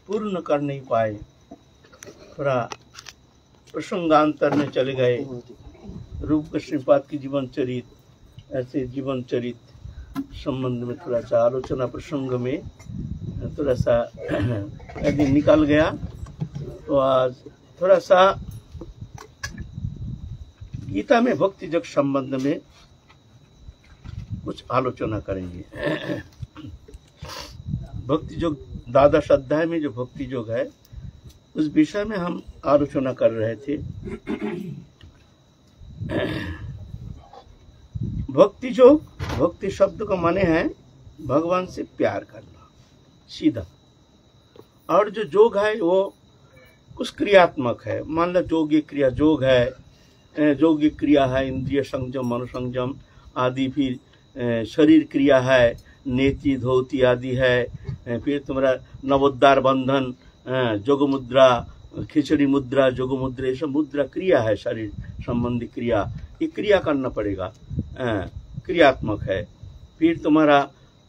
पूर्ण कर नहीं पाए, थोड़ा प्रसंगांतर में चले गए। रूप कृष्णपाद की जीवन चरित, ऐसे जीवन चरित संबंध में थोड़ा सा आलोचना प्रसंग में थोड़ा सा यदि निकल गया तो आज थोड़ा सा गीता में भक्ति योग संबंध में कुछ आलोचना करेंगे। भक्ति योग द्वादश अध्याय में जो भक्ति योग है उस विषय में हम आलोचना कर रहे थे। भक्ति योग, भक्ति शब्द का माने है भगवान से प्यार करना सीधा, और जो योग है वो कुछ क्रियात्मक है। मान लो योग्य क्रिया योग है, योग्य क्रिया है इंद्रिय संयम मनो संयम आदि, फिर शरीर क्रिया है नेति धोती आदि है, फिर तुम्हारा नवोद्धार बंधन, जोग मुद्रा, खिचड़ी मुद्रा, जोग मुद्रा, ये सब मुद्रा क्रिया है, शरीर संबंधी क्रिया, ये क्रिया करना पड़ेगा, क्रियात्मक है। फिर तुम्हारा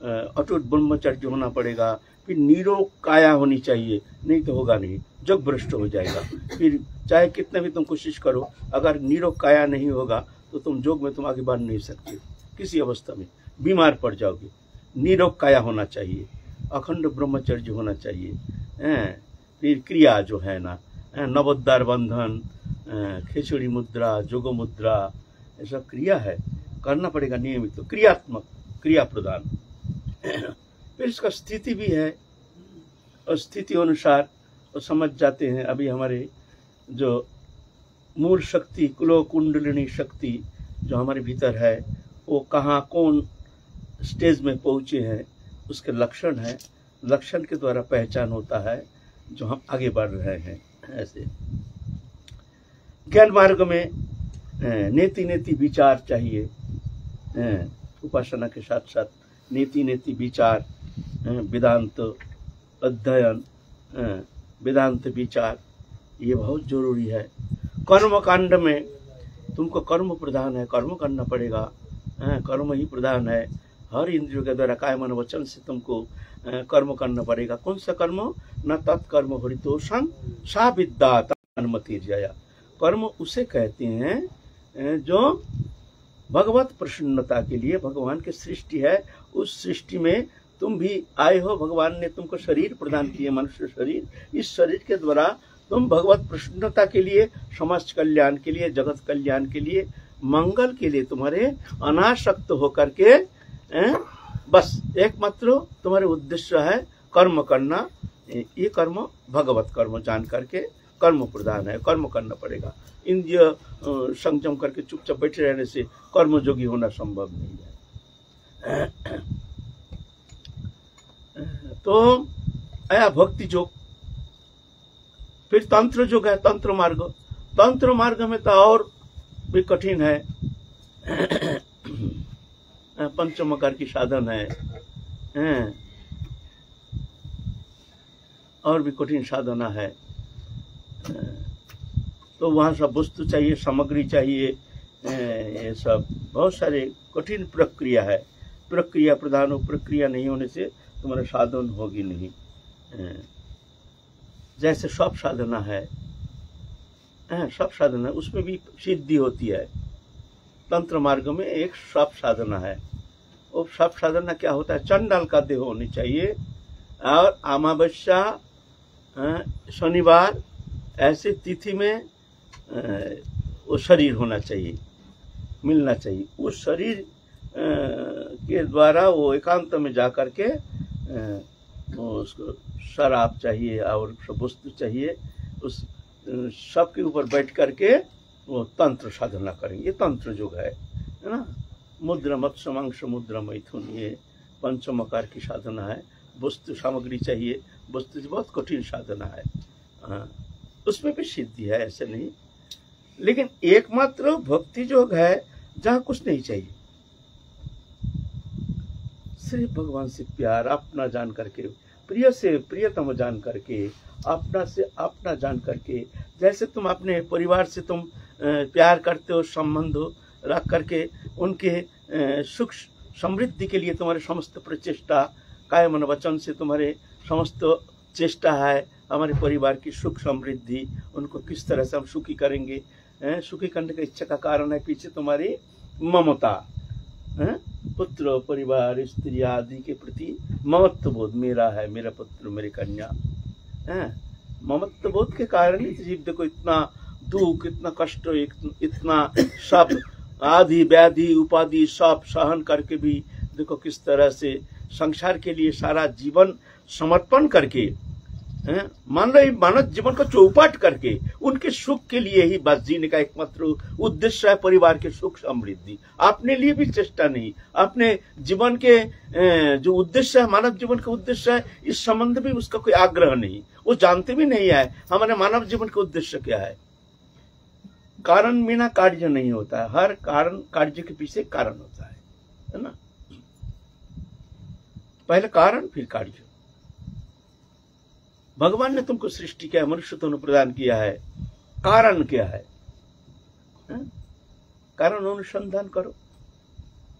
अटूट ब्रह्मचर्य होना पड़ेगा, फिर निरोग काया होनी चाहिए, नहीं तो होगा नहीं, जग भ्रष्ट हो जाएगा। फिर चाहे कितना भी तुम कोशिश करो, अगर निरोग काया नहीं होगा तो तुम योग में तुम आगे बढ़ नहीं सकते, किसी अवस्था में बीमार पड़ जाओगे। निरोग काया होना चाहिए, अखंड ब्रह्मचर्य होना चाहिए। फिर क्रिया जो है ना, नवोद्धार बंधन, खिचड़ी मुद्रा, जोग मुद्रा, ये सब क्रिया है, करना पड़ेगा नियमित, तो क्रियात्मक क्रिया प्रदान। फिर इसका स्थिति भी है, और स्थिति अनुसार तो समझ जाते हैं। अभी हमारे जो मूल शक्ति, कुलो कुंडलिनी शक्ति जो हमारे भीतर है, वो कहाँ कौन स्टेज में पहुँचे हैं, उसके लक्षण है, लक्षण के द्वारा पहचान होता है जो हम आगे बढ़ रहे हैं। ऐसे ज्ञान मार्ग में नेति नेति विचार चाहिए, उपासना के साथ साथ नेति नेति विचार, वेदांत अध्ययन, वेदांत विचार, ये बहुत जरूरी है। कर्म कांड में तुमको कर्म प्रधान है, कर्म करना पड़ेगा, कर्म ही प्रधान है। हर इंद्रियों के द्वारा काय मन वचन से तुमको कर्म करना पड़ेगा। कौन सा कर्म? न तत्कर्म हरितोषं सा विद्या अनुमति जया। कर्म उसे कहते हैं जो भगवत प्रसन्नता के लिए, भगवान की सृष्टि है, उस सृष्टि में तुम भी आए हो। भगवान ने तुमको शरीर प्रदान किए, मनुष्य शरीर। इस शरीर के द्वारा तुम भगवत प्रसन्नता के लिए, समाज कल्याण के लिए, जगत कल्याण के लिए, मंगल के लिए तुम्हारे अनासक्त होकर के बस एकमात्र तुम्हारे उद्देश्य है कर्म करना। ये कर्म भगवत कर्म जान करके कर्म प्रधान है, कर्म करना पड़ेगा। इंद्रिय संयम करके चुपचाप बैठे रहने से कर्मयोगी होना संभव नहीं है। तो आया भक्ति योग। फिर तंत्र योग है, तंत्र मार्ग। तंत्र मार्ग में तो और भी कठिन है, पंचमकार की साधन है, और भी कठिन साधना है। तो वहाँ सब वस्तु चाहिए, सामग्री चाहिए, ये सब बहुत सारे कठिन प्रक्रिया है। प्रक्रिया प्रधान हो, प्रक्रिया नहीं होने से तुम्हारा साधन होगी नहीं। जैसे सब साधना है, सब साधना, उसमें भी सिद्धि होती है। तंत्र मार्ग में एक सब साधना है। वो सब साधना क्या होता है? चंडाल का देह होनी चाहिए, और अमावस्या, शनिवार, ऐसे तिथि में वो शरीर होना चाहिए, मिलना चाहिए। उस शरीर के द्वारा वो एकांत में जा कर के उसको शराब चाहिए और सब वस्तु चाहिए, उस सब के ऊपर बैठ करके वो तंत्र साधना करेंगे। ये तंत्र योग है ना। मुद्रा मत्स्य मांस मुद्रा मैथुन, ये पंचमकार की साधना है। वस्तु सामग्री चाहिए, वस्तु से बहुत कठिन साधना है। उसमें भी सिद्धि है, ऐसे नहीं। लेकिन एकमात्र भक्ति योग है जहाँ कुछ नहीं चाहिए, सिर्फ भगवान से प्यार, अपना जान करके, प्रिय से प्रियतम जान करके, अपना से अपना जान करके। जैसे तुम अपने परिवार से तुम प्यार करते हो, संबंध रख करके उनके सुख समृद्धि के लिए तुम्हारे समस्त प्रचेष्टा, काय मन वचन से तुम्हारे समस्त चेष्टा है हमारे परिवार की सुख समृद्धि, उनको किस तरह से हम सुखी करेंगे। सुखी करने की इच्छा का कारण है पीछे तुम्हारी ममता, पुत्र परिवार स्त्री आदि के प्रति ममत्व बोध, मेरा है, मेरा पुत्र मेरी कन्या, ममत्व बोध के कारण ही जीव देखो इतना दुख, इतना कष्ट, इतना सब आदि व्याधि उपाधि सब सहन करके भी देखो किस तरह से संसार के लिए सारा जीवन समर्पण करके, मान लो मानव जीवन को चौपाट करके उनके सुख के लिए ही बस जीने का एकमात्र उद्देश्य है परिवार के सुख समृद्धि। अपने लिए भी चेष्टा नहीं, अपने जीवन के जो उद्देश्य है, मानव जीवन का उद्देश्य है, इस संबंध में उसका कोई आग्रह नहीं, वो जानते भी नहीं है हमारे मानव जीवन का उद्देश्य क्या है। कारण बिना कार्य नहीं होता है, हर कारण कार्य के पीछे कारण होता है ना। पहले कारण फिर कार्य। भगवान ने तुमको सृष्टि किया, मनुष्य तुमने प्रदान किया है, कारण क्या है? कारण अनुसंधान करो।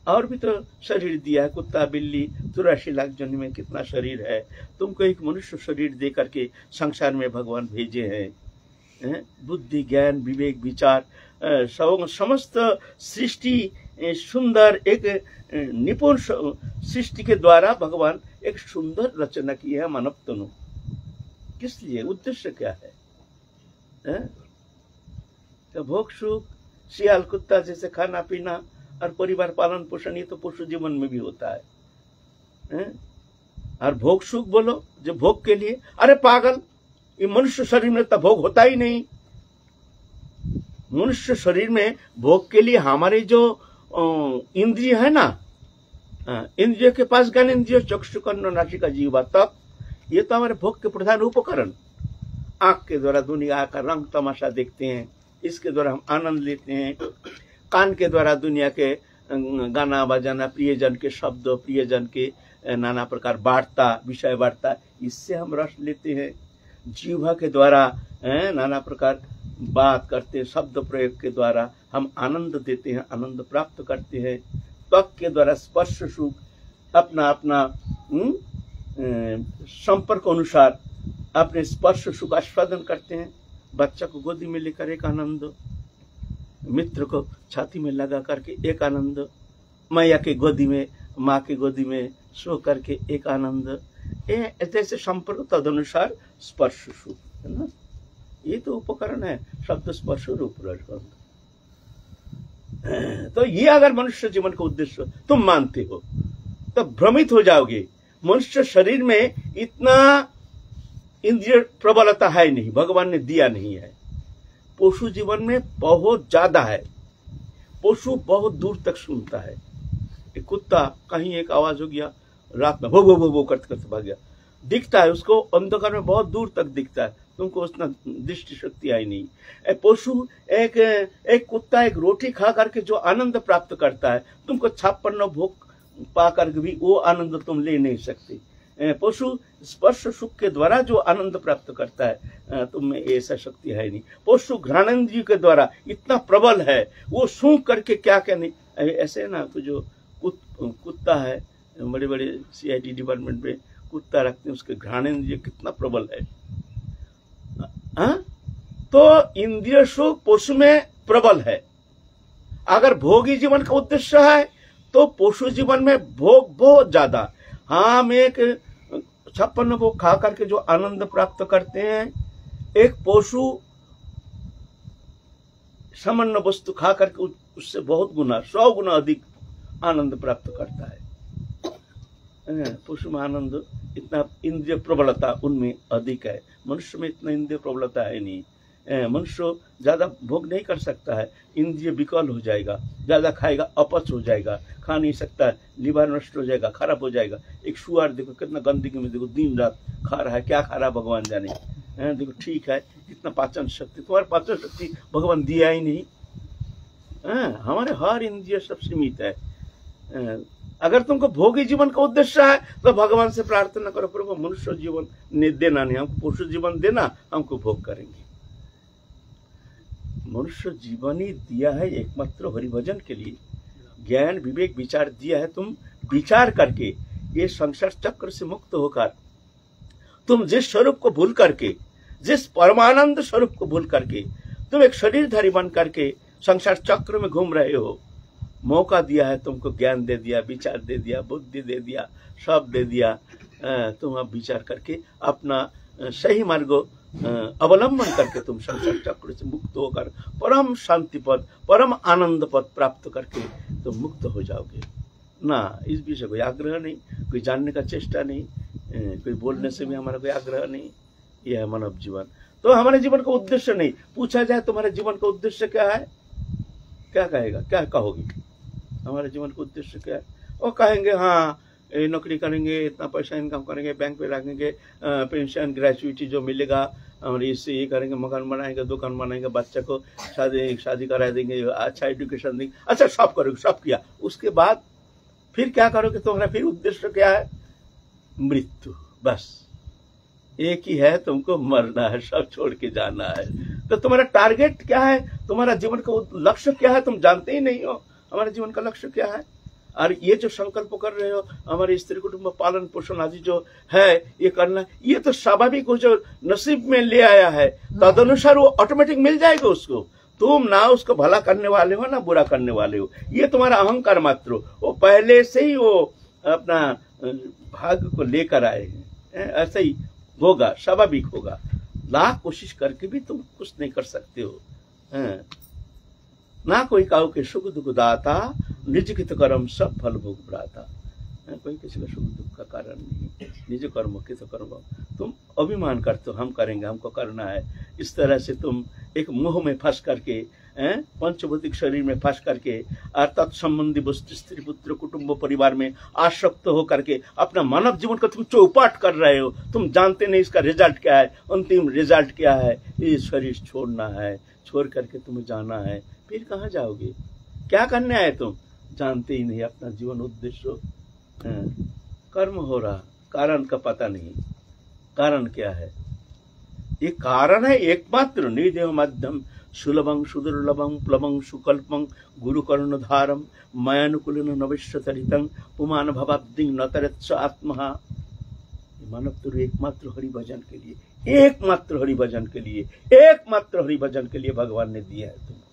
और भी तो शरीर दिया है, कुत्ता बिल्ली 84 लाख जन्म में कितना शरीर है, तुमको एक मनुष्य शरीर दे करके संसार में भगवान भेजे हैं। बुद्धि ज्ञान विवेक विचार समस्त सृष्टि सुंदर एक निपुण सृष्टि के द्वारा भगवान एक सुंदर रचना की है मानव तनु। किस लिए? उद्देश्य क्या है? तो भोग सुख, सियाल कुत्ता जैसे खाना पीना और परिवार पालन पोषण, ये तो पशु जीवन में भी होता है। और भोग सुख बोलो जो भोग के लिए, अरे पागल, ये मनुष्य शरीर में तो भोग होता ही नहीं। मनुष्य शरीर में भोग के लिए हमारे जो इंद्रिय है ना, इंद्रिय के पास ज्ञान इंद्रिय चक्षु कर्ण नासिका जीवा तक, ये तो हमारे भोग के प्रधान उपकरण। आंख के द्वारा दुनिया का रंग तमाशा देखते हैं, इसके द्वारा हम आनंद लेते हैं। कान के द्वारा दुनिया के गाना बजाना, प्रियजन के शब्द, प्रियजन के नाना प्रकार वार्ता, विषय वार्ता, इससे हम रस लेते हैं। जीवा के द्वारा नाना प्रकार बात करते हैं, शब्द प्रयोग के द्वारा हम आनंद देते हैं, आनंद प्राप्त करते हैं। त्वक के द्वारा स्पर्श सुख अपना अपना संपर्क अनुसार अपने स्पर्श सुख आस्वादन करते हैं। बच्चा को गोदी में लेकर एक आनंद, मित्र को छाती में लगा करके एक आनंद, मैया के गोदी में, माँ के गोदी में सो करके एक आनंद, ऐसे संपर्क तदनुसार स्पर्श सुख है ना। ये तो उपकरण है, शब्द स्पर्श रूप रसगंध। तो ये अगर मनुष्य जीवन का उद्देश्य तुम मानते हो तो भ्रमित हो जाओगे। मनुष्य शरीर में इतना इंद्रिय प्रबलता है नहीं, भगवान ने दिया नहीं है। पशु जीवन में बहुत ज्यादा है। पशु बहुत दूर तक सुनता है। एक कुत्ता कहीं एक आवाज हो गया, रात में भो भो भो भो करते करते भाग गया, दिखता है उसको, अंधकार में बहुत दूर तक दिखता है, तुमको उतना दृष्टि शक्ति आई नहीं। पशु एक कुत्ता एक रोटी खा करके जो आनंद प्राप्त करता है, तुमको 56 भोग पा करके भी वो आनंद तुम ले नहीं सकते। पशु स्पर्श सुख के द्वारा जो आनंद प्राप्त करता है, तुम में ऐसा शक्ति है नहीं। पशु घ्राणेंद्रिय के द्वारा इतना प्रबल है, वो सूंघ करके क्या क्या नहीं। ऐसे ना तो जो कुत्ता है, बड़े बड़े CID डिपार्टमेंट में कुत्ता रखते हैं, उसके घ्राणेंद्रिय कितना प्रबल है। तो इंद्रिय सुख पशु में प्रबल है। अगर भोगी जीवन का उद्देश्य है तो पशु जीवन में भोग बहुत ज्यादा। हम एक 56 भोग खा करके जो आनंद प्राप्त करते हैं, एक पशु सामान्य वस्तु खा करके उससे बहुत गुना 100 गुना अधिक आनंद प्राप्त करता है। पशु में आनंद इतना इंद्रिय प्रबलता उनमें अधिक है, मनुष्य में इतना इंद्रिय प्रबलता है नहीं। मनुष्य ज्यादा भोग नहीं कर सकता है, इंद्रिय विकल हो जाएगा, ज्यादा खाएगा अपच हो जाएगा, खा नहीं सकता, लिवर नष्ट हो जाएगा, खराब हो जाएगा। एक सुअर देखो कितना गंदगी में देखो दिन रात खा रहा है, क्या खा रहा है भगवान जाने। देखो ठीक है, कितना पाचन शक्ति, तुम्हारे पाचन शक्ति भगवान दिया ही नहीं। हमारे हर इंद्रिय सब सीमित है। अगर तुमको भोगी जीवन का उद्देश्य है तो भगवान से प्रार्थना करो, प्रभु मनुष्य जीवन देना नहीं, हमको पशु जीवन देना, हमको भोग करेंगे। मनुष्य जीवन ही दिया है एकमात्र हरिभजन के लिए, ज्ञान विवेक विचार दिया है। तुम विचार करके ये संसार चक्र से मुक्त होकर तुम जिस स्वरूप को भूल करके, जिस परमानंद स्वरूप को भूल करके तुम एक शरीरधारी बन करके संसार चक्र में घूम रहे हो, मौका दिया है तुमको, ज्ञान दे दिया, विचार दे दिया, बुद्धि दे दिया, सब दे दिया। तुम अब विचार करके अपना सही मार्ग अवलंबन करके तुम संसार चक्र से मुक्त होकर परम शांति पद, परम आनंद पद प्राप्त करके तुम मुक्त हो जाओगे ना। इस विषय कोई आग्रह नहीं, कोई जानने का चेष्टा नहीं, कोई बोलने से भी हमारा कोई आग्रह नहीं। यह है मानव जीवन। तो हमारे जीवन का उद्देश्य नहीं पूछा जाए, तुम्हारे जीवन का उद्देश्य क्या है, क्या कहेगा, क्या कहोगे? हमारे जीवन का उद्देश्य क्या है? वो कहेंगे हाँ नौकरी करेंगे, इतना पैसा इनकम करेंगे, बैंक पे रखेंगे, पेंशन ग्रेजुएटी जो मिलेगा, और इससे ये करेंगे, मकान बनाएंगे, दुकान बनाएंगे, बच्चे को शादी करा देंगे, अच्छा एजुकेशन देंगे, अच्छा सब करोगे, सब किया। उसके बाद फिर क्या करोगे? तुम्हारा फिर उद्देश्य क्या है? मृत्यु। बस एक ही है, तुमको मरना है, सब छोड़ के जाना है। तो तुम्हारा टारगेट क्या है? तुम्हारा जीवन का लक्ष्य क्या है? तुम जानते ही नहीं हो हमारे जीवन का लक्ष्य क्या है। और ये जो संकल्प कर रहे हो हमारे स्त्री कुटुंब पालन पोषण आदि जो है ये करना, ये तो स्वाभाविक हो, जो नसीब में ले आया है तदनुसार वो ऑटोमेटिक मिल जाएगा उसको। तुम ना उसको भला करने वाले हो ना बुरा करने वाले हो, ये तुम्हारा अहंकार मात्र हो। वो पहले से ही वो अपना भाग्य को लेकर आए हैं, ऐसा ही होगा, स्वाभाविक होगा। लाख कोशिश करके भी तुम कुछ नहीं कर सकते हो। ना कोई काऊ के सुख दुख दाता, निज कित कर्म सब फल भोग भ्राता। कोई किसी का सुख दुख का कारण नहीं, निज कर्म कित कर्म। तुम अभिमान करते हो हम करेंगे, हमको करना है। इस तरह से तुम एक मोह में फंस करके, पंचभौतिक शरीर में फंस करके और तत्संबंधी वस्तु स्त्री पुत्र कुटुंब परिवार में आसक्त हो करके अपना मानव जीवन को तुम चौपाट कर रहे हो। तुम जानते नहीं इसका रिजल्ट क्या है, अंतिम रिजल्ट क्या है। ये शरीर छोड़ना है, छोड़ करके तुम्हें जाना है। फिर कहाँ जाओगे? क्या करने आए तुम? जानते ही नहीं अपना जीवन उद्देश्य। कर्म हो रहा, कारण का पता नहीं। कारण क्या है? ये कारण है एकमात्र, निदेव मध्यम सुलभं सुदुर्लभं प्लवं सुकल्पं गुरु कर्णधारम मयानुकूलन नविश्यतरितं पुमान भवाब्दि नतरत्स आत्महा। मानव तो एकमात्र हरि भजन के लिए, एकमात्र हरि भजन के लिए, एकमात्र हरि भजन के लिए भगवान ने दिया है तुमको।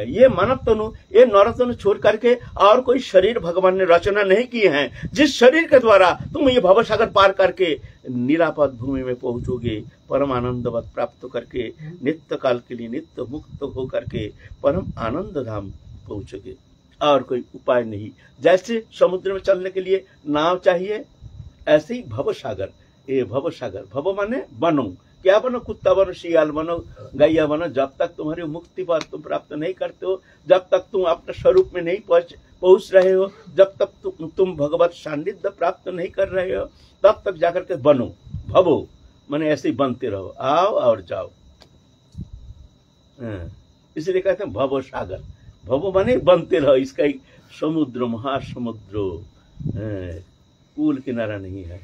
ये मानव तनु, ये नरतनु छोड़ करके और कोई शरीर भगवान ने रचना नहीं किए हैं, जिस शरीर के द्वारा तुम ये भवसागर पार करके निरापद भूमि में पहुंचोगे, परम आनंदवत प्राप्त करके नित्य काल के लिए नित्य मुक्त हो करके परम आनंद धाम पहुंचोगे। और कोई उपाय नहीं। जैसे समुद्र में चलने के लिए नाव चाहिए, ऐसे ही भवसागर। ये भवसागर, भव माने बनो, क्या बनो? कुत्ता बनो, शियाल बनो, गैया बनो। जब तक तुम्हारी मुक्ति पद तुम प्राप्त नहीं करते हो, जब तक तुम अपने स्वरूप में नहीं पहुंच रहे हो, जब तक तुम भगवत सान्निध्य प्राप्त नहीं कर रहे हो, तब तक जाकर के बनो। भवो माने ऐसे ही बनते रहो, आओ और जाओ। इसलिए कहते हैं भवो सागर। भवो माने बनते रहो। इसका एक समुद्र, महासमुद्र, कूल किनारा नहीं है।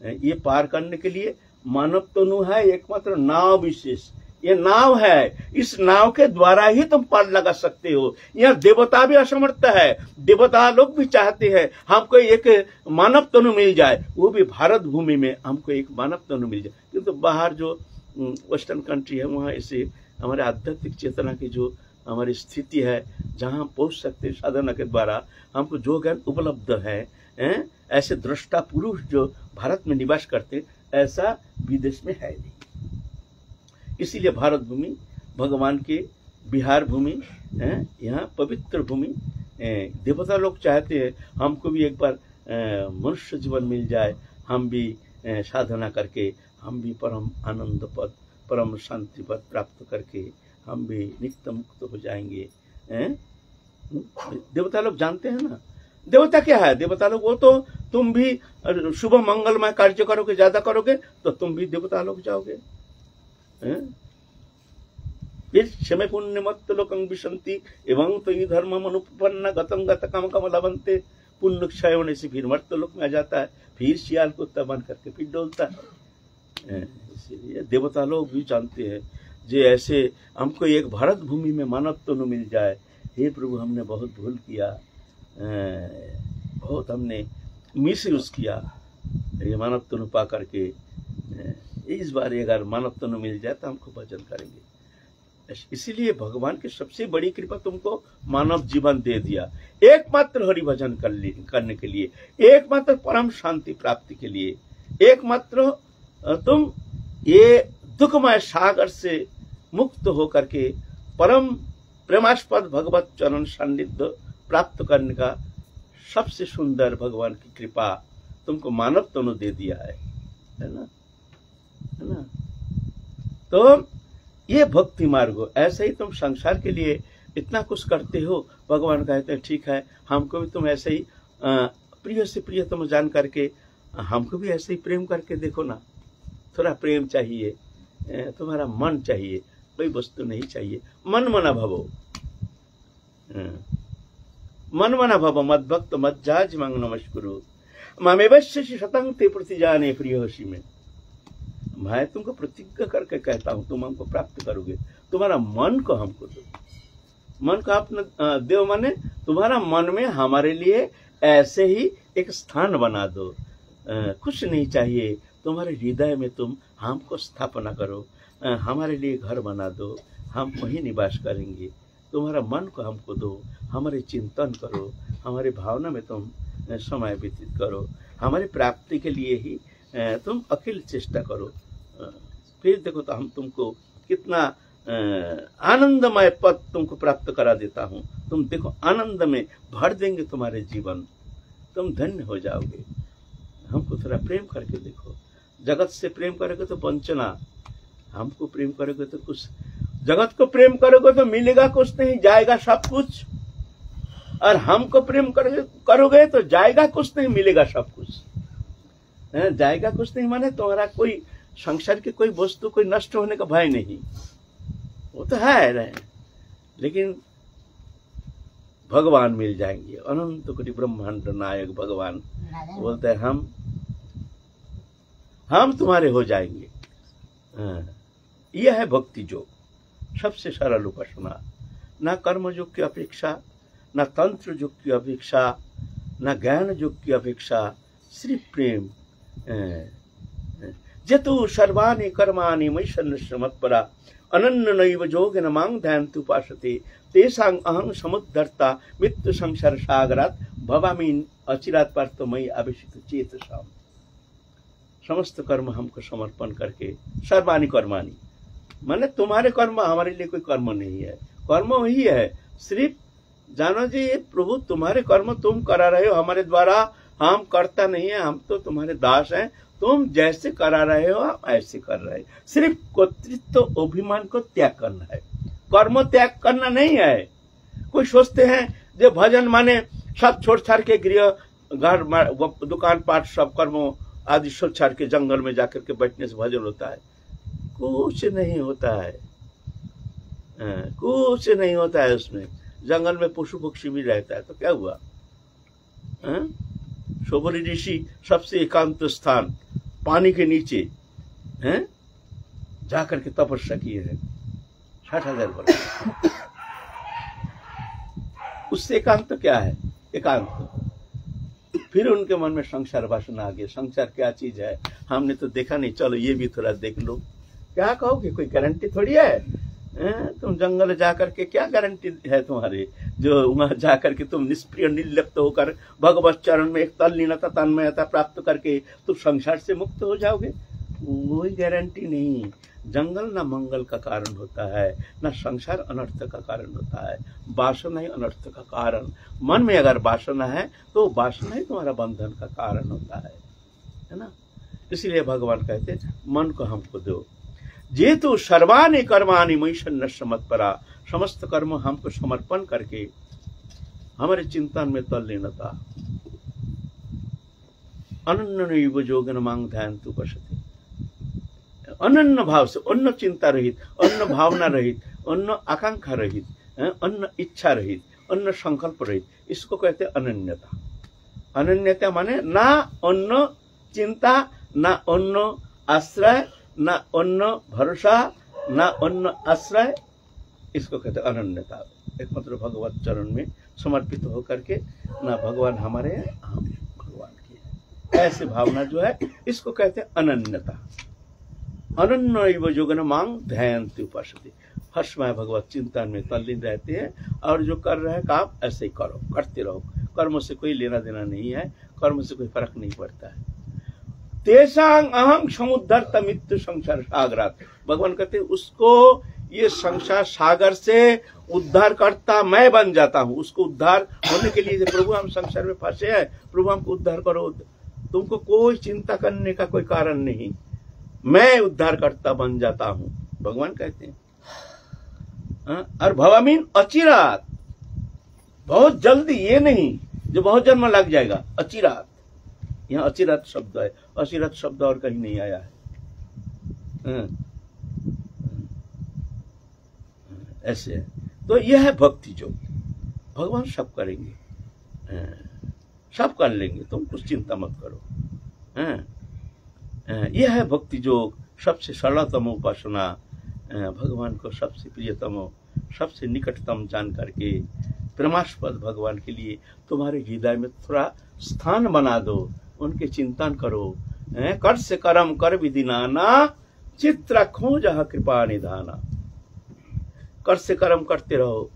ये पार करने के लिए मानव तनु है एकमात्र नाव विशेष। ये नाव है, इस नाव के द्वारा ही तुम पार लगा सकते हो। यहाँ देवता भी असमर्थ है, देवता लोग भी चाहते हैं हमको एक मानव तनु मिल जाए, वो भी भारत भूमि में हमको एक मानव तनु मिल जाए। किंतु बाहर जो वेस्टर्न कंट्री है, वहाँ ऐसे हमारे आध्यात्मिक चेतना की जो हमारी स्थिति है, जहाँ हम पहुंच सकते हैं साधना के द्वारा, हमको जो ज्ञान उपलब्ध है, ऐसे दृष्टा पुरुष जो भारत में निवास करते, ऐसा विदेश में है नहीं। इसीलिए भारत भूमि भगवान के बिहार भूमि, यहाँ पवित्र भूमि। देवता लोग चाहते हैं हमको भी एक बार मनुष्य जीवन मिल जाए, हम भी साधना करके हम भी परम आनंद पद, परम शांति पद प्राप्त करके हम भी नित्य मुक्त हो जाएंगे। देवता लोग जानते हैं ना देवता क्या है। देवता लोग वो तो तुम भी शुभ मंगलमय कार्य करोगे, ज्यादा करोगे तो तुम भी देवता लोग जाओगे। फिर क्षमे पुण्य मत लोकं विशंति एवं तो ये धर्म अनुपन्न गतं गत कम कम लवंते। पुण्य क्षय होने से फिर मर्त लोक में आ जाता है, फिर शियाल कुत्ता बन करके फिर डोलता है। इसीलिए देवता लोग भी जानते हैं जे ऐसे हमको एक भारत भूमि में मानव तनु मिल जाए। हे प्रभु, हमने बहुत भूल किया, बहुत हमने मिस यूज किया ये मानव तनु पा करके। इस बार अगर मानव तनु मिल जाए तो हमको भजन करेंगे। इसीलिए भगवान की सबसे बड़ी कृपा तुमको मानव जीवन दे दिया, एकमात्र हरि भजन करने के लिए, एकमात्र परम शांति प्राप्ति के लिए, एकमात्र तुम ये दुखमय सागर से मुक्त होकर के परम प्रेमास्पद भगवत चरण सान्निध्य प्राप्त करने का सबसे सुंदर भगवान की कृपा तुमको मानव तनु दे दिया है ना, है ना। तो ये भक्ति मार्ग हो, ऐसे ही तुम संसार के लिए इतना कुछ करते हो, भगवान कहते हैं ठीक है हमको भी तुम ऐसे ही प्रिय से प्रिय तुम जान करके हमको भी ऐसे ही प्रेम करके देखो ना। थोड़ा प्रेम चाहिए, तुम्हारा मन चाहिए, कोई वस्तु नहीं चाहिए। मन मना भवो, मन मना भव मद भक्त मद जाज मंग नमस्कुरु मामेवश्य शतंग ते प्रतिजाने प्रिय होशी में। मैं तुमको प्रतिज्ञा करके कहता हूं तुम हमको प्राप्त करोगे, तुम्हारा मन को हमको दो। मन को अपना देव माने तुम्हारा मन में हमारे लिए ऐसे ही एक स्थान बना दो। कुछ नहीं चाहिए, तुम्हारे हृदय में तुम हमको स्थापना करो, हमारे लिए घर बना दो, हम वहीं निवास करेंगे। तुम्हारा मन को हमको दो, हमारे चिंतन करो, हमारे भावना में तुम समय व्यतीत करो, हमारी प्राप्ति के लिए ही तुम अकेले चेष्टा करो। फिर देखो तो हम तुमको कितना आनंदमय पद तुमको प्राप्त करा देता हूँ। तुम देखो आनंद में भर देंगे तुम्हारे जीवन, तुम धन्य हो जाओगे। हमको थोड़ा प्रेम करके देखो। जगत से प्रेम करोगे तो वंचना, हमको प्रेम करोगे तो कुछ, जगत को प्रेम करोगे तो मिलेगा कुछ नहीं, जाएगा सब कुछ। और हमको प्रेम करोगे तो जाएगा कुछ नहीं, मिलेगा सब कुछ। जाएगा कुछ नहीं माने तुम्हारा कोई संसार की कोई वस्तु कोई नष्ट होने का भय नहीं, वो तो है रहे, लेकिन भगवान मिल जाएंगे। अनंत कोटि ब्रह्मांड नायक भगवान बोलते हैं हम तुम्हारे हो जाएंगे। यह है भक्ति योग, सबसे सरल उपासना। ना कर्म योग की अपेक्षा, ना तंत्र योग की अपेक्षा, ना ज्ञान योग की अपेक्षा, सिर्फ प्रेम। जतु सर्वाणि कर्माणि मयि सन्न्यस्य मत्परा अनन्य नैव योगेन मां ध्यायन्तु उपासते तेषां अहं समुद्धर्ता मृत्यु संसार सागरात् भवामि अचिरात् पार्थ मयि आवेशित चेतसा। समस्त कर्म हमको समर्पण करके, सर्वाणि कर्माणि माने तुम्हारे कर्म, हमारे लिए कोई कर्म नहीं है, कर्म वही है। सिर्फ जानो जी प्रभु तुम्हारे कर्म तुम करा रहे हो हमारे द्वारा, हम करता नहीं है, हम तो तुम्हारे दास हैं, तुम जैसे करा रहे हो हम ऐसे कर रहे हैं। सिर्फ कर्तृत्व अभिमान को त्याग करना है, कर्म त्याग करना नहीं है। कोई सोचते हैं जो भजन माने सब छोड़ छाड़ के गृह घर दुकान पाठ सब कर्म आदि छोड़ छाड़ के जंगल में जाकर के बैठने से भजन होता है। कुछ नहीं होता है, कुछ नहीं होता है उसमें। जंगल में पशु पक्षी भी रहता है तो क्या हुआ। शोभरी ऋषि सबसे एकांत स्थान पानी के नीचे हैं जाकर के तपस्या किए हैं 60,000 वर्ष। उससे एकांत क्या है, एकांत। फिर उनके मन में संसार वासना आ गया। संसार क्या चीज है हमने तो देखा नहीं, चलो ये भी थोड़ा देख लो। क्या कहोगे, कोई गारंटी थोड़ी है। तुम जंगल जाकर के क्या गारंटी है तुम्हारे, जो वहां जाकर के तुम निष्प्रिय निर्लिप्त होकर भगवत चरण में एक तल्लीनता तन्मयता प्राप्त करके तुम संसार से मुक्त हो जाओगे, कोई गारंटी नहीं। जंगल ना मंगल का कारण होता है, ना संसार अनर्थ का कारण होता है। वासना ही अनर्थ का कारण। मन में अगर वासना है तो वासना ही तुम्हारा बंधन का कारण होता है ना। इसलिए भगवान कहते मन को हमको दो। जेतु सर्वाणि कर्माणि मयि सन्न्यस्य मत्परा, समस्त कर्म हमको समर्पण करके हमारे चिंतन में तल्लीनता, अनन्य नैव योगेन मां ध्यायन्तु उपासते। अनन्य भाव से, अन्न चिंता रहित, अन्न भावना रहित, अन्न आकांक्षा रहित, अन्न इच्छा रहित, अन्न संकल्प रहित, इसको कहते अनन्यता। अनन्यता माने ना अन्न चिंता, ना अन्न आश्रय, ना अन्न भरोसा, ना अन्न आश्रय, इसको कहते अनन्यता। एकमात्र भगवत चरण में समर्पित होकर के, ना भगवान हमारे हैं हम भगवान के, ऐसी भावना जो है इसको कहते अनन्यता। अनन्य योगन मांग ध्यायन्ति उपासते, हर्षमय भगवत चिंतन में तल्लीन रहते हैं। और जो कर रहे हैं काम ऐसे ही करो, करते रहो। कर्म से कोई लेना देना नहीं है, कर्म से कोई फर्क नहीं पड़ता है। तेसांग अहम समुद्धर्त मृत्यु संसार सागरात, भगवान कहते उसको ये संसार सागर से उद्धार करता मैं बन जाता हूँ। उसको उद्धार होने के लिए प्रभु हम संसार में फंसे हैं, प्रभु हमको उद्धार करो, तुमको कोई चिंता करने का कोई कारण नहीं, मैं उद्धार करता बन जाता हूँ, भगवान कहते हैं। और भवामीन अचिरात, बहुत जल्दी, ये नहीं जो बहुत जन्म लग जाएगा, अचिरात। यहाँ अचिरात शब्द है, अचिरात शब्द और कहीं नहीं आया है। ऐसे है। तो यह है भक्ति जो भगवान सब करेंगे, सब कर लेंगे, तुम कुछ चिंता मत करो। यह है भक्ति योग, सबसे सरलतम उपासना, भगवान को सबसे प्रियतम, सबसे निकटतम जान करके प्रेमास्पद भगवान के लिए तुम्हारे हृदय में थोड़ा स्थान बना दो, उनके चिंतन करो। कर से कर्म कर विधि नाना, चित्त रखो जहाँ कृपा निधाना। कर से कर्म करते रहो,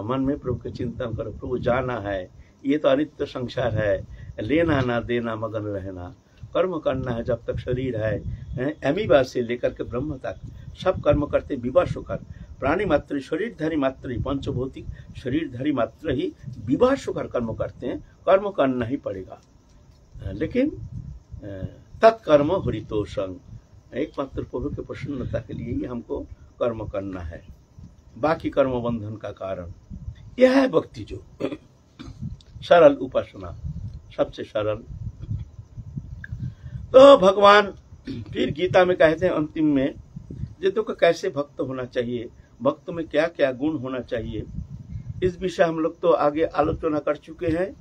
मन में प्रभु के चिंतन करो। प्रभु जाना है, ये तो अनित्य संसार है, लेना ना देना मगन रहना, कर्म करना है जब तक शरीर है। अमीबा से लेकर के ब्रह्म तक सब कर्म करते विवाह सुकर, प्राणी मात्र शरीरधारी मात्र ही, पंचभौतिक शरीरधारी मात्र ही विवाह सुकर कर्म करते हैं। कर्म करना ही पड़ेगा, लेकिन तत्कर्म हरितोषंग, एकमात्र प्रभु के प्रसन्नता के लिए ही हमको कर्म करना है, बाकी कर्म बंधन का कारण। यह है भक्ति जो सरल उपासना, सबसे सरल। तो भगवान फिर गीता में कहते हैं अंतिम में, जितों को कैसे भक्त होना चाहिए, भक्त में क्या क्या गुण होना चाहिए, इस विषय हम लोग तो आगे आलोचना कर चुके हैं।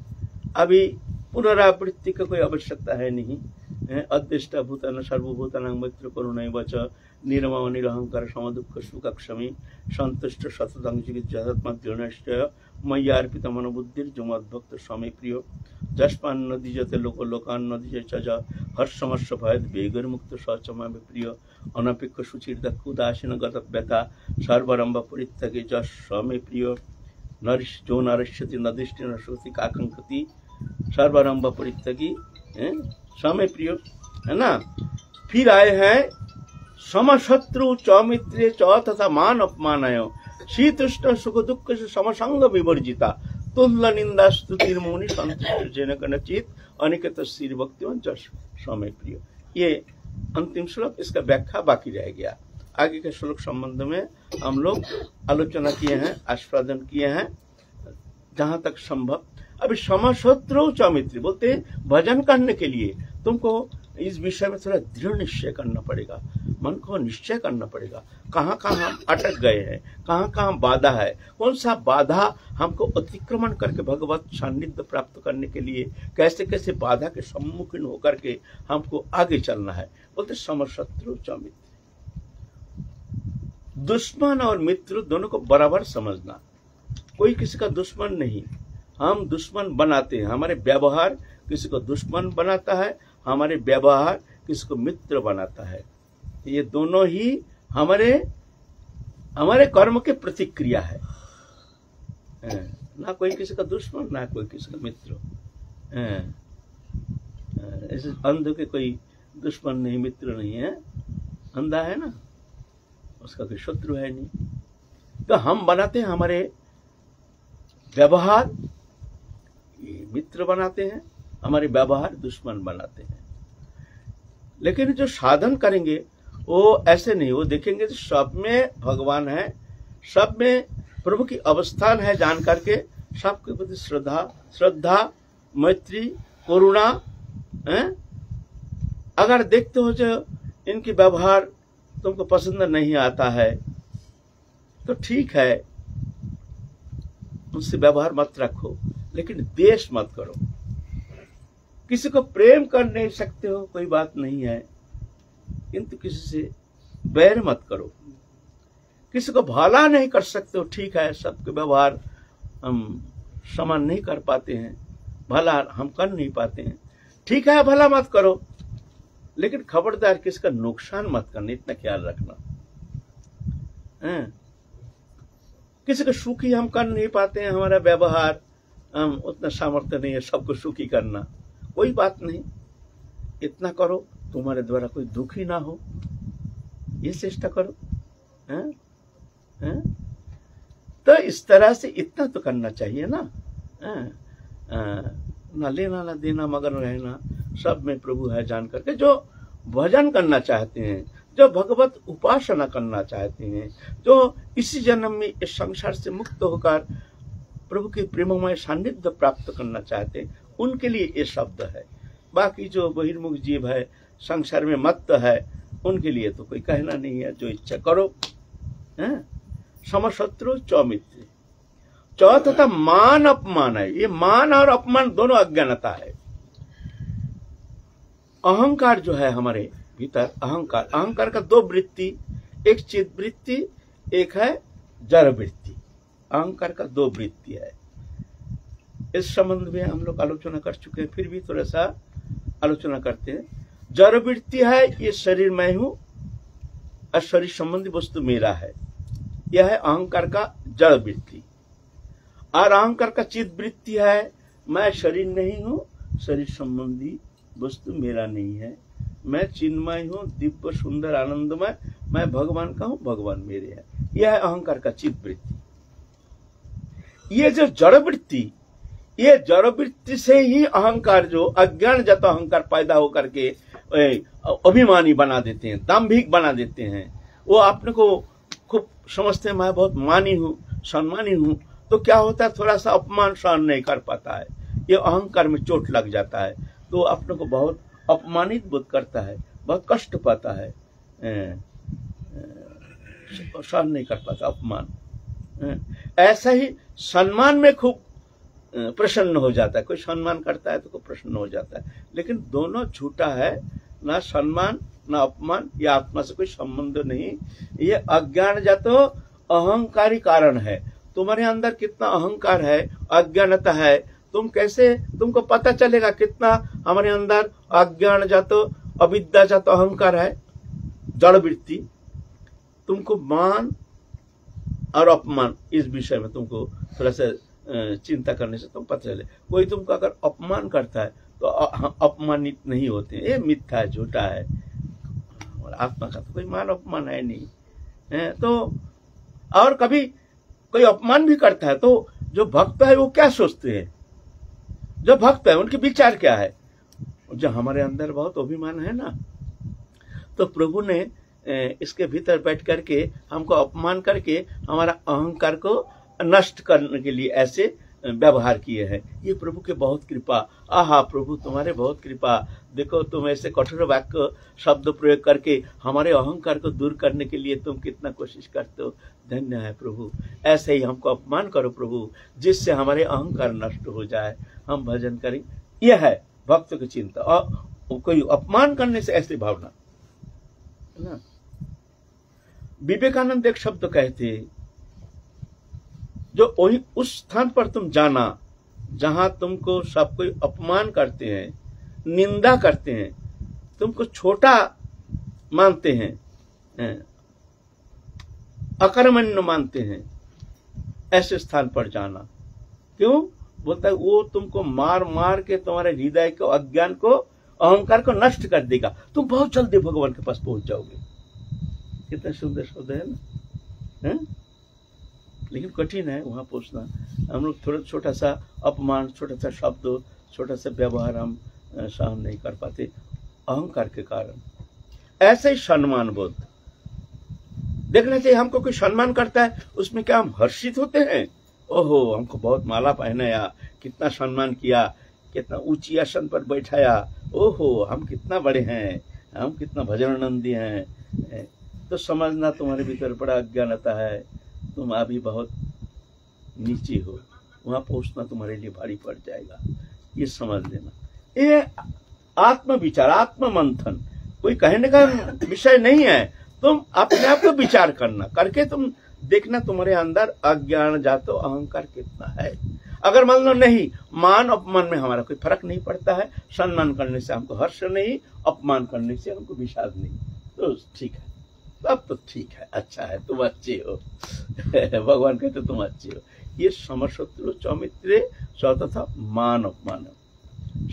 अभी पुनरावृत्ति का कोई आवश्यकता है नहीं। अद्वेष्टा भूतान सर्वभूतानां मैत्र करुणैव च निर्मम निरहंकार समदुःख सुख क्षमी संतुष्ट सततं जगत्मद्गणश्च मय्यार्पित मनोबुद्धिर जो मद्भक्त स्वामी प्रिय जस्पान नदी जते लोक लोकान नदी च हर्षमर्ष भय वेगर मुक्त सचमा प्रिय अनपेक्ष सुचिर दक्ष उदासीन गत व्यथा सर्वरंभ परित्यगे जस स्वामी प्रिय नरिश जो नरिष्यति नदिष्टि नश्यति काकंकति सर्वरंभ परित्यगी स्वामी प्रिय, है ना। फिर आए हैं समशत्रु चौमित्रे च तथा मान अपमानय शीतुष्ट सुख दुख से समसंग विवर्जिता तुल्य निंदा स्तुति मुनि संतुष्ट जन कनचित अनिकेत श्री भक्तिवंत जस स्वामी प्रिय। ये अंतिम श्लोक, इसका व्याख्या बाकी रह गया। आगे के श्लोक संबंध में हम लोग आलोचना किए हैं, आस्वादन किए हैं जहां तक संभव। अभी समशत्रु चौमित्री बोलते हैं भजन करने के लिए तुमको इस विषय में थोड़ा दृढ़ निश्चय करना पड़ेगा, मन को निश्चय करना पड़ेगा। कहाँ कहाँ हम अटक गए हैं, कहाँ कहाँ बाधा है, कौन सा बाधा हमको अतिक्रमण करके भगवत सान्निध्य प्राप्त करने के लिए कैसे कैसे बाधा के सम्मुखीन होकर के हमको आगे चलना है। बोलते समशत्रु चौमित्र, दुश्मन और मित्र दोनों को बराबर समझना। कोई किसी का दुश्मन नहीं, हम दुश्मन बनाते हैं। हमारे व्यवहार किसी को दुश्मन बनाता है, हमारे व्यवहार किसी को मित्र बनाता है। ये दोनों ही हमारे कर्म के प्रतिक्रिया है। ना कोई किसी का दुश्मन, ना कोई किसी का मित्र। ऐसे अंध के कोई दुश्मन नहीं, मित्र नहीं है। अंधा है ना, उसका कोई शत्रु है नहीं। तो हम बनाते हैं, हमारे व्यवहार मित्र बनाते हैं, हमारे व्यवहार दुश्मन बनाते हैं। लेकिन जो साधन करेंगे वो ऐसे नहीं, वो देखेंगे तो सब में भगवान है, सब में प्रभु की अवस्थान है, जान करके सबके प्रति श्रद्धा मैत्री करुणा है। अगर देखते हो जो इनकी व्यवहार तुमको पसंद नहीं आता है तो ठीक है, उनसे व्यवहार मत रखो, लेकिन द्वेष मत करो। किसी को प्रेम कर नहीं सकते हो, कोई बात नहीं है, किंतु किसी से बैर मत करो। किसी को भला नहीं कर सकते हो, ठीक है, सबके व्यवहार हम समान नहीं कर पाते हैं, भला हम कर नहीं पाते हैं, ठीक है, भला मत करो। लेकिन खबरदार किसका नुकसान मत करना, इतना ख्याल रखना। किसी को सुखी हम कर नहीं पाते हैं, हमारा व्यवहार हम उतना सामर्थ्य नहीं है सबको सुखी करना, कोई बात नहीं, इतना करो तुम्हारे द्वारा कोई दुखी ना हो, ये चेष्टा करो। तो इस तरह से इतना तो करना चाहिए ना। ना लेना ना देना मगन रहना, सब में प्रभु है जान करके जो भजन करना चाहते हैं, जो भगवत उपासना करना चाहते हैं, जो इसी जन्म में इस संसार से मुक्त होकर प्रभु के प्रेममय सान्निध्य प्राप्त करना चाहते हैं, उनके लिए ये शब्द है। बाकी जो बहिर्मुख जीव है, संसार में मत्त है, उनके लिए तो कोई कहना नहीं है, जो इच्छा करो। समशत्रु चौमित्र, चौ तथा मान अपमान है। ये मान और अपमान दोनों अज्ञानता है। अहंकार जो है हमारे भीतर, अहंकार, अहंकार का दो वृत्ति, एक चित वृत्ति, एक है जड़ वृत्ति। अहंकार का दो वृत्ति है। इस संबंध में हम लोग आलोचना कर चुके हैं, फिर भी थोड़ा सा आलोचना करते हैं। जड़ वृत्ति है, ये शरीर मैं हूं और शरीर संबंधी वस्तु मेरा है, यह है अहंकार का जड़ वृत्ति। और अहंकार का चित वृत्ति है, मैं शरीर नहीं हूं, शरीर संबंधी वस्तु मेरा नहीं है, मैं चिन्मय हूं, दिव्य सुंदर आनंदमय, मैं भगवान का हूं, भगवान मेरे हैं। यह है अहंकार का चित वृत्ति। ये जो जड़ वृत्ति, ये जड़ वृत्ति से ही अहंकार, जो अज्ञान जाता अहंकार पैदा होकर के अभिमानी बना देते हैं, दाम्भिक बना देते हैं। वो अपने को खूब समझते हैं, मैं बहुत मानी हूँ, सम्मानी हूँ, तो क्या होता है, थोड़ा सा अपमान सहन नहीं कर पाता है, ये अहंकार में चोट लग जाता है, तो अपने को बहुत अपमानित बोध करता है, बहुत कष्ट पाता है, सहन नहीं कर पाता अपमान। ऐसा ही सम्मान में खूब प्रसन्न हो जाता है, कोई सम्मान करता है तो कोई प्रसन्न हो जाता है, लेकिन दोनों झूठा है, ना सम्मान ना अपमान, ये आत्मा से कोई संबंध नहीं। ये अज्ञान जातो अहंकारी कारण है। तुम्हारे अंदर कितना अहंकार है, अज्ञानता है, तुम कैसे, तुमको पता चलेगा कितना हमारे अंदर अज्ञान जातो अविद्या जातो अहंकार है, जड़ वृत्ति। तुमको मान और अपमान, इस विषय में तुमको थोड़ा सा चिंता करने से तुम पता चले। कोई तुमको अगर अपमान करता है तो अपमानित नहीं होते, ये मिथ्या है, झूठा है। आत्मा का तो कोई मान अपमान है नहीं है। तो और कभी कोई अपमान भी करता है तो जो भक्त है वो क्या सोचते हैं, जो भक्त है उनके विचार क्या है। जो हमारे अंदर बहुत अभिमान है ना, तो प्रभु ने इसके भीतर बैठ करके हमको अपमान करके हमारा अहंकार को नष्ट करने के लिए ऐसे व्यवहार किए हैं। ये प्रभु के बहुत कृपा। आहा प्रभु तुम्हारे बहुत कृपा, देखो तुम ऐसे कठोर वाक्य शब्द प्रयोग करके हमारे अहंकार को दूर करने के लिए तुम कितना कोशिश करते हो। धन्य है प्रभु, ऐसे ही हमको अपमान करो प्रभु, जिससे हमारे अहंकार नष्ट हो जाए, हम भजन करें। यह है भक्त की चिंता। और कोई अपमान करने से ऐसी भावना ना। विवेकानंद एक शब्द कहते, जो वही उस स्थान पर तुम जाना जहां तुमको सब कोई अपमान करते हैं, निंदा करते हैं, तुमको छोटा मानते हैं, अकर्मण्य मानते हैं, ऐसे स्थान पर जाना। क्यों बोलता है, वो तुमको मार मार के तुम्हारे हृदय को, अज्ञान को, अहंकार को नष्ट कर देगा। तुम बहुत जल्दी भगवान के पास पहुंच जाओगे। कितना सुंदर शब्द है ना, है? लेकिन कठिन है वहां पहुंचना। हम लोग थोड़ा छोटा सा अपमान, छोटा सा शब्द, छोटा सा व्यवहार हम सहन नहीं कर पाते अहंकार के कारण। ऐसे ही सम्मान बोध देखना चाहिए। हमको कोई सम्मान करता है उसमें क्या हम हर्षित होते हैं, ओहो हमको बहुत माला पहनाया, कितना सम्मान किया, कितना ऊंची आसन पर बैठाया, ओहो हम कितना बड़े हैं, हम कितना भजनानंदी हैं। तो समझना तुम्हारे भीतर बड़ा अज्ञानता है, तुम अभी बहुत नीचे हो, वहां पहुंचना तुम्हारे लिए भारी पड़ जाएगा, ये समझ लेना। ये आत्म विचार, आत्म मंथन कोई कहने का विषय नहीं है। तुम अपने आप को विचार करना, करके तुम देखना तुम्हारे अंदर अज्ञान जातो अहंकार कितना है। अगर मान लो नहीं, मान अपमान में हमारा कोई फर्क नहीं पड़ता है, सम्मान करने से हमको हर्ष नहीं, अपमान करने से हमको विषाद नहीं, तो ठीक है, अब तो ठीक है, अच्छा है, तुम अच्छे हो। भगवान कहते तुम अच्छे हो। ये समशत्रु सौमित्रे तथा मान अपमान।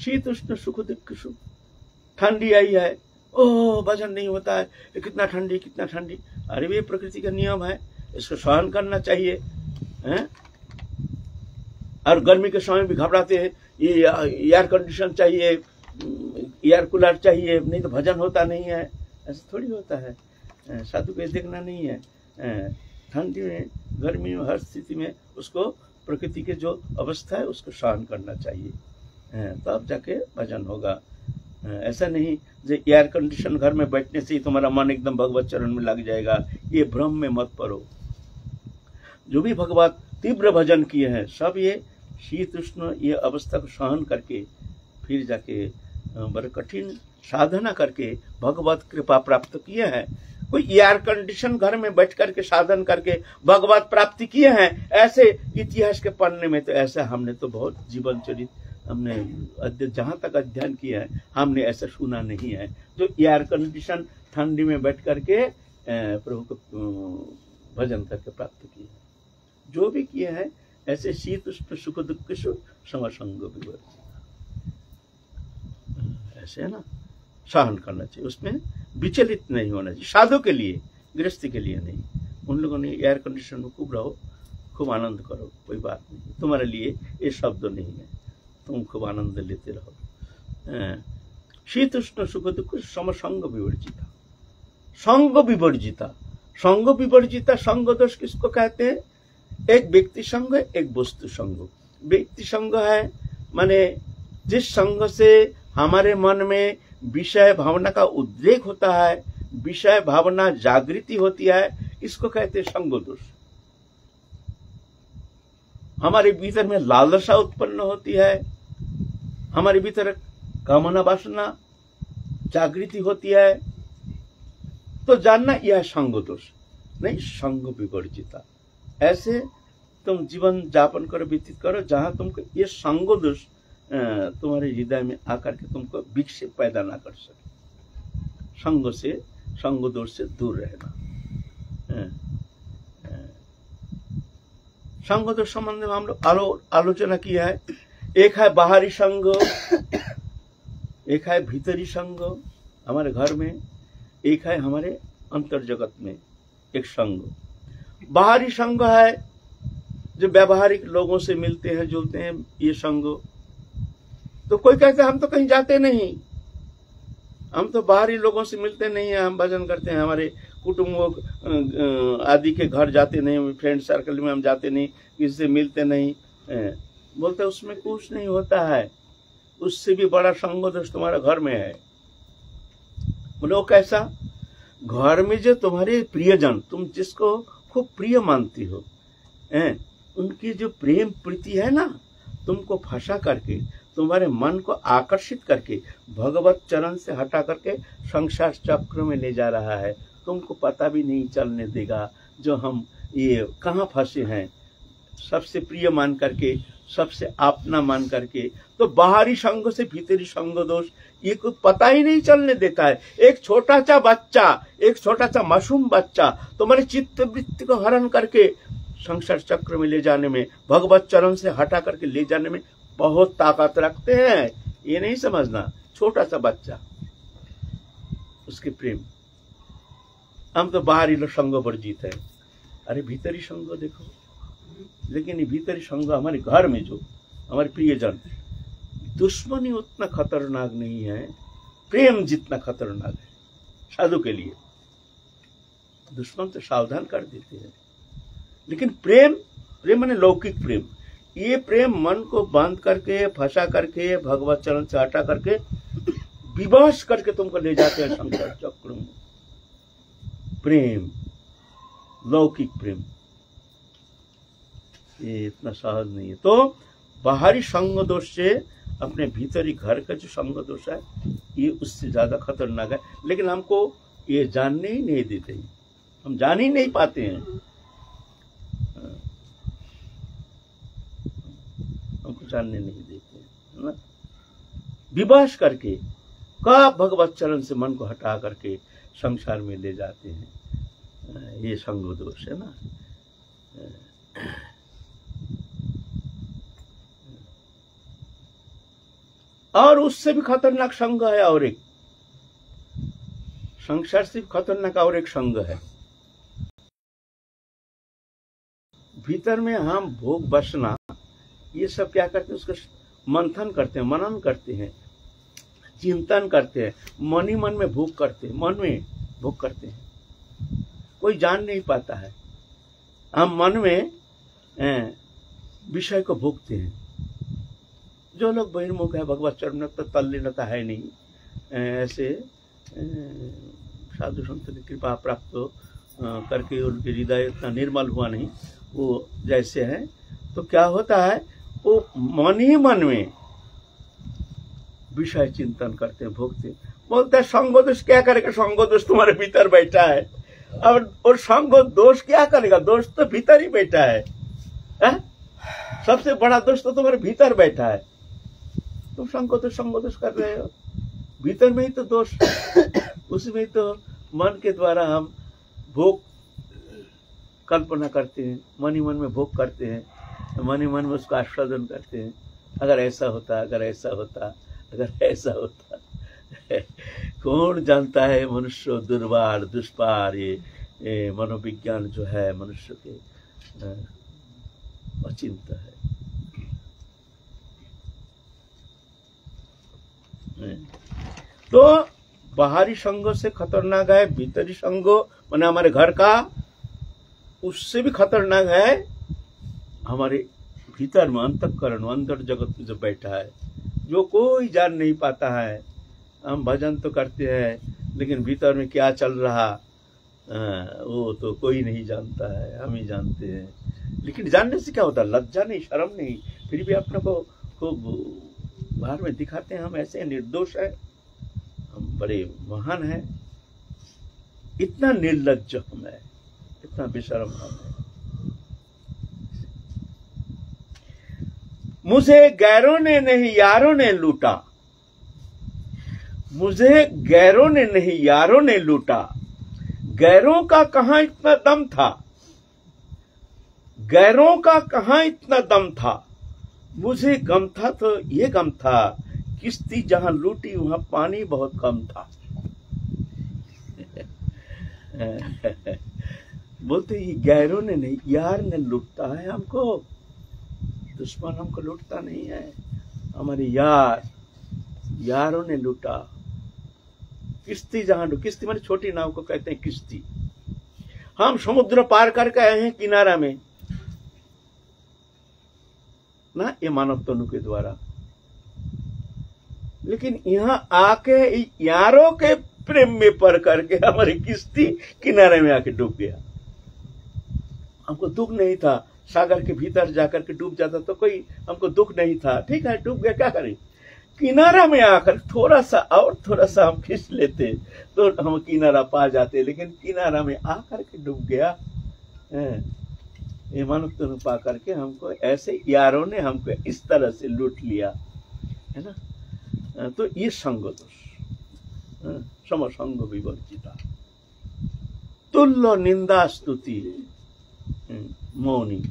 शीत उष्ण सुख दुख सुख। ठंडी आई है, ओह भजन नहीं होता है, कितना ठंडी कितना ठंडी। अरे ये प्रकृति का नियम है, इसको सहन करना चाहिए हैं? और गर्मी के समय भी घबराते हैं, ये एयर कंडीशन चाहिए, एयर कूलर चाहिए, नहीं तो भजन होता नहीं है। ऐसा थोड़ी होता है, साधु को देखना नहीं है। ठंडी में, गर्मी में, हर स्थिति में उसको प्रकृति के जो अवस्था है उसको सहन करना चाहिए, तब जाके भजन होगा। ऐसा नहीं जो एयर कंडीशन घर में बैठने से ही तुम्हारा मन एकदम भगवत चरण में लग जाएगा, ये भ्रम में मत पड़ो। जो भी भगवत तीव्र भजन किए हैं सब ये शीत उष्ण ये अवस्था को सहन करके फिर जाके बड़े कठिन साधना करके भगवत कृपा प्राप्त किए हैं। कोई एयर कंडीशन घर में बैठ करके साधन करके भगवत प्राप्ति किए हैं, ऐसे इतिहास के पढ़ने में तो ऐसा हमने तो बहुत जीवन चरित हमने जहां तक अध्ययन किया है हमने ऐसा सुना नहीं है जो एयर कंडीशन ठंडी में बैठ करके प्रभु को भजन करके प्राप्त किए हैं। जो भी किए हैं ऐसे शीत उष्ण सुख दुख सुख समसंग विवर्जित, ऐसे है ना, सहन करना चाहिए, उसमें विचलित नहीं होना चाहिए। साधु के लिए, गृहस्थी के लिए नहीं। उन लोगों ने एयर कंडीशन में खूब रहो, खूब आनंद करो, कोई बात नहीं, तुम्हारे लिए ये शब्द नहीं है, तुम खूब आनंद लेते रहो। शीत उष्ण सुख दुख समसंग विवर्जिता। संग विवर्जिता, संग विवर्जिता, संग दोष किसको कहते हैं? एक व्यक्ति संग, एक वस्तु संग। व्यक्ति संग है माने जिस संग से हमारे मन में विषय भावना का उद्रेक होता है, विषय भावना जागृति होती है, इसको कहते हैं संग दोष। हमारे भीतर में लालसा उत्पन्न होती है, हमारे भीतर कामना वासना जागृति होती है, तो जानना यह संग दोष नहीं, संग विवर्जिता। ऐसे तुम जीवन यापन करो, व्यतीत करो जहां तुमको ये संग दोष तुम्हारे हृदय में आकर के तुमको विक्षेप पैदा ना कर सके। संग से, संग दोष से दूर रहना। संग दोष संबंध में हम लोग आलोचना किया है। एक है बाहरी संग, एक है भीतरी संग हमारे घर में, एक है हमारे अंतर जगत में एक संग। बाहरी संग है जो व्यवहारिक लोगों से मिलते हैं जुलते हैं, ये संग। तो कोई कहते हैं हम तो कहीं जाते नहीं, हम तो बाहरी लोगों से मिलते नहीं है, हम भजन करते हैं, हमारे कुटुंब आदि के घर जाते नहीं, फ्रेंड सर्कल में हम जाते नहीं, किसी से मिलते नहीं। बोलते उसमें कुछ नहीं होता है, उससे भी बड़ा संग दोष तुम्हारा घर में है। बोले वो कैसा? घर में जो तुम्हारे प्रियजन, तुम जिसको खूब प्रिय मानती हो, उनकी जो प्रेम प्रीति है ना, तुमको फंसा करके, तुम्हारे मन को आकर्षित करके भगवत चरण से हटा करके संसार चक्र में ले जा रहा है। तुमको पता भी नहीं चलने देगा जो हम ये कहाँ फंसे हैं, सबसे प्रिय मान करके, सबसे अपना मान करके। तो बाहरी संग से भीतरी संग दोष ये कुछ पता ही नहीं चलने देता है। एक छोटा सा बच्चा, एक छोटा सा मासूम बच्चा तुम्हारे चित्त वृत्ति को हरण करके संसार चक्र में ले जाने में, भगवत चरण से हटा करके ले जाने में बहुत ताकत रखते हैं। ये नहीं समझना, छोटा सा बच्चा, उसके प्रेम। हम तो बाहरी संग वर्जित है, अरे भीतरी संग देखो। लेकिन ये भीतरी संग हमारे घर में जो हमारे प्रियजन, दुश्मनी उतना खतरनाक नहीं है, प्रेम जितना खतरनाक है। साधु के लिए दुश्मन तो सावधान कर देते हैं, लेकिन प्रेम, प्रेम माने लौकिक प्रेम, ये प्रेम मन को बांध करके, फंसा करके, भगवत चरण से हटा करके, विवश करके तुमको ले जाते हैं संसार चक्र में। प्रेम, लौकिक प्रेम, ये इतना सहज नहीं है। तो बाहरी संग दोष से अपने भीतरी घर का जो संग दोष है ये उससे ज्यादा खतरनाक है। लेकिन हमको ये जानने ही नहीं देते, हम जान ही नहीं पाते हैं। जानने नहीं देते, है ना। विवास करके का भगवत चरण से मन को हटा करके संसार में ले जाते हैं, ये संग दोष है ना। और उससे भी खतरनाक संग है, और एक संसार से भी खतरनाक और एक संग है। भीतर में हम भोग वासना ये सब क्या करते हैं, उसका मंथन करते हैं, मनन करते हैं, चिंतन करते हैं, मन ही मन में भोग करते हैं, मन में भोग करते हैं, कोई जान नहीं पाता है। हम मन में विषय को भोगते हैं। जो लोग बहिर्मुख है, भगवत चरण में तो तल्लीनता है नहीं, ऐसे साधु संतों की कृपा प्राप्त करके उनके हृदय इतना निर्मल हुआ नहीं, वो जैसे है, तो क्या होता है, वो मन ही मन में विषय चिंतन करते हैं, भोगते हैं। बोलते हैं संग दोष क्या करेगा, संग दोष तुम्हारे भीतर बैठा है। और संग दोष क्या करेगा, दोष तो भीतर ही बैठा है। सबसे बड़ा दोष तो तुम्हारे भीतर बैठा है। तुम संग दोष कर रहे हो, भीतर में ही तो दोष, उसमें तो मन के द्वारा हम भोग कल्पना करते हैं, मन ही मन में भोग करते हैं, मन ही मन में उसका आस्वादन करते हैं। अगर ऐसा होता, अगर ऐसा होता, अगर ऐसा होता। कौन जानता है मनुष्य दुर्वार दुष्पार, ये मनोविज्ञान जो है मनुष्य के अचिंत्य है। तो बाहरी संगों से खतरनाक है भीतरी संगो, माने हमारे घर का, उससे भी खतरनाक है हमारे भीतर में अंतःकरण, अंदर जगत में जो बैठा है, जो कोई जान नहीं पाता है। हम भजन तो करते हैं, लेकिन भीतर में क्या चल रहा वो तो कोई नहीं जानता है, हम ही जानते हैं। लेकिन जानने से क्या होता है, लज्जा नहीं, शर्म नहीं, फिर भी अपने को खूब बाहर में दिखाते हैं, हम ऐसे निर्दोष हैं, हम बड़े महान हैं। इतना निर्लज्ज हम है, इतना बेशर्म हम है। मुझे गैरों ने नहीं यारों ने लूटा, मुझे गैरों ने नहीं यारों ने लूटा, गैरों का कहां इतना दम था, गैरों का कहां इतना दम था। मुझे गम था तो ये गम था, किश्ती जहां लूटी वहां पानी बहुत कम था। बोलते ये गैरों ने नहीं, यार ने लूटता है हमको, दुश्मन हमको लूटता नहीं है, हमारे यारों ने लूटा। किश्ती जहां, किश्ती माने छोटी नाव को कहते हैं किश्ती। हम समुद्र पार करके आए हैं किनारा में ना, ये मानव तनु के द्वारा, लेकिन यहां आके यारों के प्रेम में पड़ करके हमारी किश्ती किनारे में आके डूब गया। हमको दुख नहीं था, सागर के भीतर जाकर के डूब जाता तो कोई हमको दुख नहीं था, ठीक है डूब गया, क्या करें। किनारा में आकर थोड़ा सा हम खींच लेते तो हम किनारा पा जाते, लेकिन किनारा में आकर के डूब गया। ये मानव तनु पा करके हमको ऐसे यारों ने हमको इस तरह से लूट लिया, है ना। तो ये संग दोष, समसंग विवर्जिता, तुल्य निंदा स्तुति मौनी।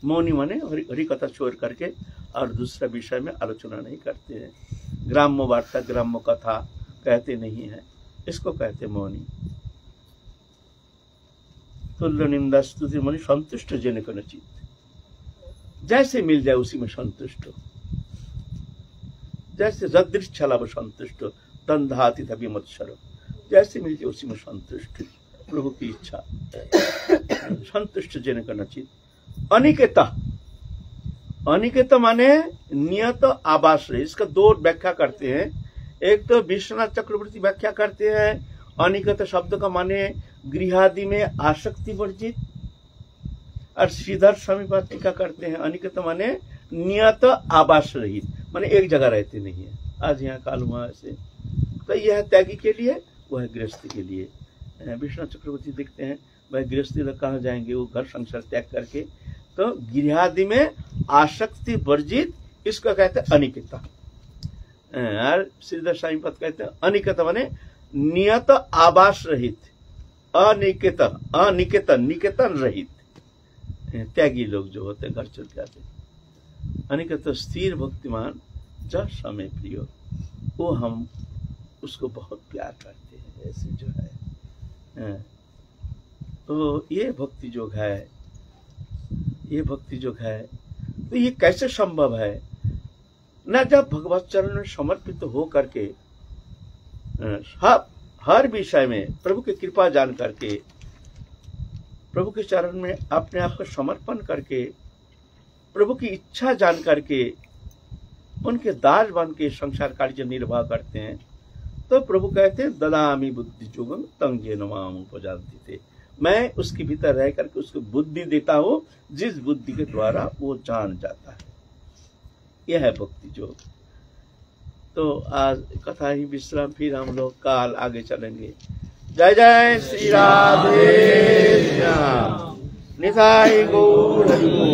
मौनी माने हरि कथा छोड़ करके और दूसरा विषय में आलोचना नहीं करते हैं। ग्राम्य वार्ता, ग्राम्य कथा कहते नहीं है, इसको कहते मौनी। तुल्य निंदा स्तुति मौनी, संतुष्ट जन को नचित, जैसे मिल जाए उसी में संतुष्ट हो, जैसे जदृश छलाभ संतुष्ट हो, दंधाति तभी मत्सर, जैसे मिल जाए उसी में संतुष्ट, प्रभु की इच्छा। संतुष्ट जन का नचित। अनिकेता, अनिकेत माने नियत आवाश्रय। इसका दो व्याख्या करते हैं। एक तो विश्वनाथ चक्रवर्ती व्याख्या करते हैं, अनिकेत शब्द का माने गृहादि में आसक्ति वर्जित, और श्रीधर स्वामी टीका करते हैं अनिकेत माने नियत आवास रहित, माने एक जगह रहते नहीं है, आज यहाँ काल वहां से। तो यह है त्यागी के लिए, वह है गृहस्थी के लिए। विश्वनाथ चक्रवर्ती देखते हैं वह गृहस्थी लोग कहाँ जाएंगे, वो घर संसार त्याग करके तो गिरहादि में आसक्ति वर्जित, इसको कहते हैं अनिकेता। और श्रीधर स्वामी पद कहते हैं अनिकेत माने नियत आवास रहित, अनिकेत अनिकेतन निकेतन रहित त्यागी लोग जो होते हैं, घर चल के आते। अनिकेत स्थिर भक्तिमान जब समय प्रिय, वो हम उसको बहुत प्यार करते हैं। ऐसे जो है तो ये भक्ति योग है, ये भक्ति योग है। तो ये कैसे संभव है ना, जब भगवत चरण में समर्पित हो करके हर विषय में प्रभु की कृपा जान करके, प्रभु के चरण में अपने आप को समर्पण करके, प्रभु की इच्छा जान करके उनके दास बन के संसार कार्य निर्वाह करते हैं, तो प्रभु कहते हैं ददामि बुद्धि जोगं तं येन माम उपजानति, मैं उसके भीतर रह करके उसको बुद्धि देता हूं जिस बुद्धि के द्वारा वो जान जाता है। यह है भक्ति योग। तो आज कथा ही विश्राम, फिर हम लोग काल आगे चलेंगे। जय जय श्री राधे श्याम, निताई गौर हरि।